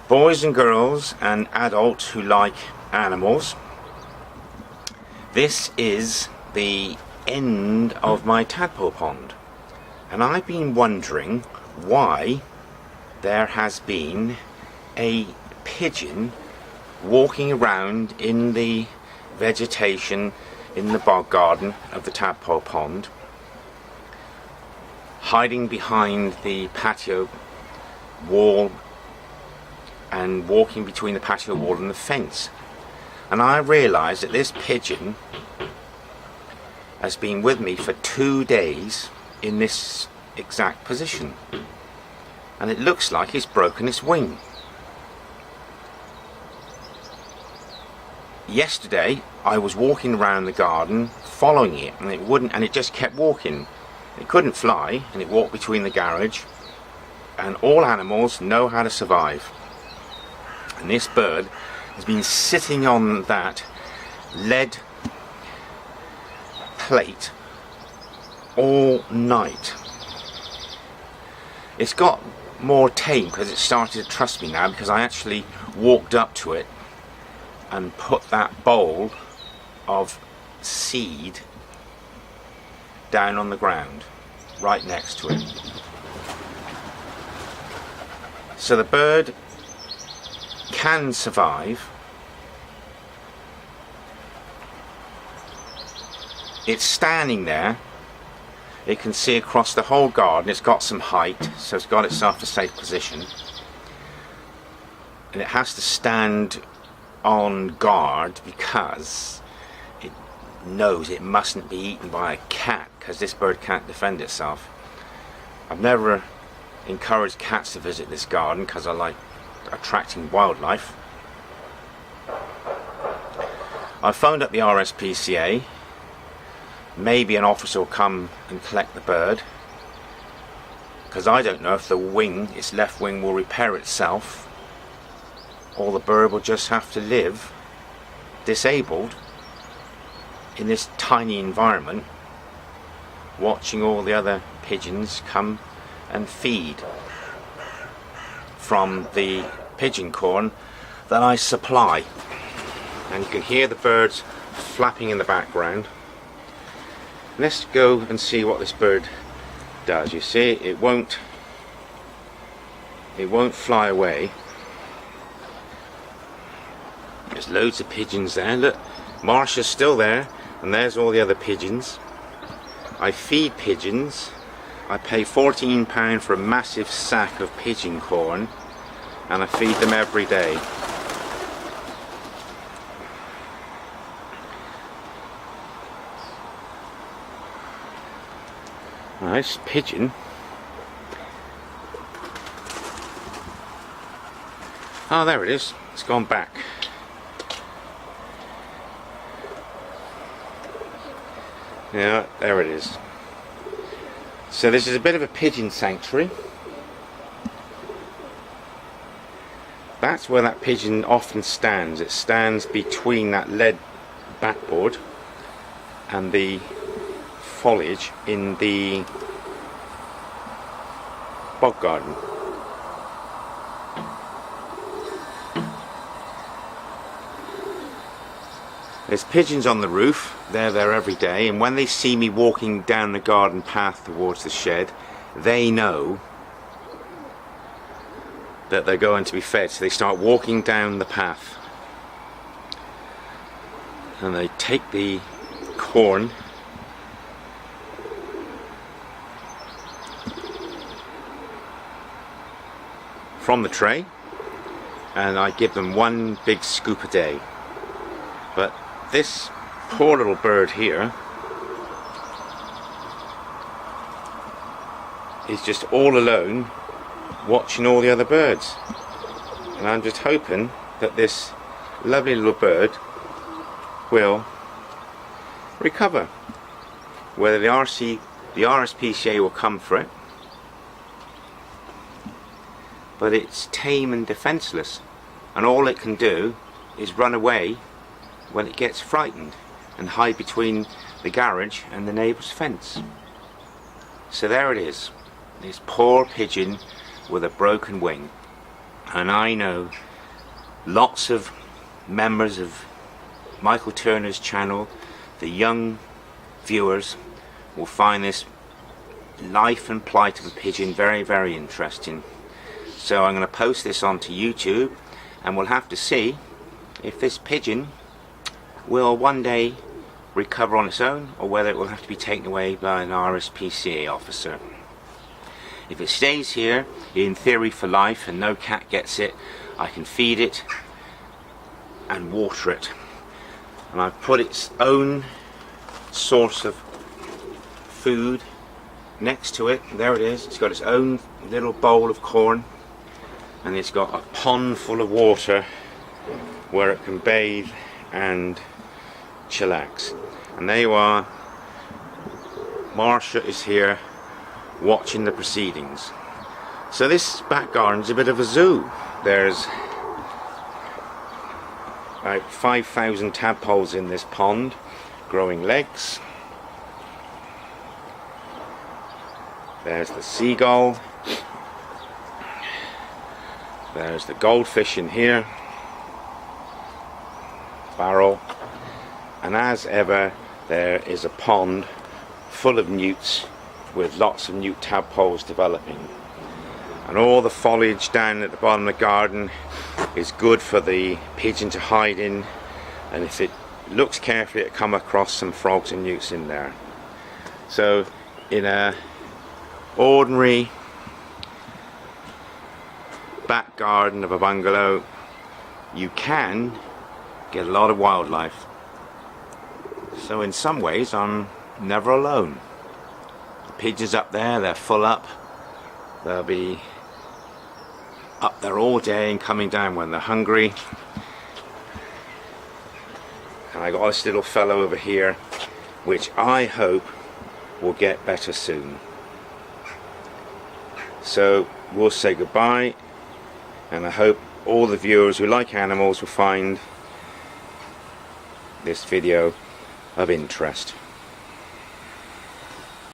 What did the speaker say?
Boys and girls and adults who like animals, this is the end of my tadpole pond, and I've been wondering why there has been a pigeon walking around in the vegetation in the bog garden of the tadpole pond, hiding behind the patio wall and walking between the patio wall and the fence. And I realised that this pigeon has been with me for 2 days in this exact position, and it looks like it's broken its wing. Yesterday I was walking around the garden following it, and it just kept walking. It couldn't fly, and it walked between the garage, and all animals know how to survive. And this bird has been sitting on that lead plate all night. It's got more tame because it started to trust me now, because I actually walked up to it and put that bowl of seed down on the ground right next to it. So the bird can survive. It's standing there. It can see across the whole garden. It's got some height, so it's got itself a safe position, and it has to stand on guard because it knows it mustn't be eaten by a cat, because this bird can't defend itself. I've never encouraged cats to visit this garden because I like attracting wildlife. I phoned up the RSPCA. Maybe an officer will come and collect the bird, because I don't know if the wing, its left wing, will repair itself, or the bird will just have to live disabled in this tiny environment, watching all the other pigeons come and feed from the pigeon corn that I supply. And you can hear the birds flapping in the background. Let's go and see what this bird does. You see, it won't fly away. There's loads of pigeons there. Look, Marsha's still there, and there's all the other pigeons. I feed pigeons. I pay £14 for a massive sack of pigeon corn, and I feed them every day. Nice pigeon. Oh, there it is. It's gone back. Yeah, there it is. So this is a bit of a pigeon sanctuary. That's where that pigeon often stands. It stands between that lead backboard and the foliage in the bog garden. There's pigeons on the roof. They're there every day, and when they see me walking down the garden path towards the shed, they know that they're going to be fed, so they start walking down the path, and they take the corn from the tray, and I give them one big scoop a day. But this poor little bird here is just all alone watching all the other birds, and I'm just hoping that this lovely little bird will recover. Whether the RSPCA will come for it, but it's tame and defenceless, and all it can do is run away when it gets frightened and hide between the garage and the neighbour's fence. So there it is, this poor pigeon with a broken wing. And I know lots of members of Michael Turner's channel, the young viewers, will find this life and plight of a pigeon very, very interesting. So I'm going to post this onto YouTube, and we'll have to see if this pigeon will one day recover on its own, or whether it will have to be taken away by an RSPCA officer. If it stays here, in theory for life, and no cat gets it, I can feed it and water it. And I've put its own source of food next to it. There it is. It's got its own little bowl of corn, and it's got a pond full of water where it can bathe and chillax. And there you are. Marsha is here watching the proceedings. So this back garden's a bit of a zoo. There's about 5,000 tadpoles in this pond growing legs. There's the seagull. There's the goldfish in here. Barrel. And as ever, there is a pond full of newts with lots of newt tadpoles developing. And all the foliage down at the bottom of the garden is good for the pigeon to hide in, and if it looks carefully it'll come across some frogs and newts in there. So in a ordinary back garden of a bungalow, you can get a lot of wildlife. So in some ways I'm never alone. The pigeons up there, they're full up. They'll be up there all day and coming down when they're hungry. And I got this little fellow over here, which I hope will get better soon. So we'll say goodbye, and I hope all the viewers who like animals will find this video of interest.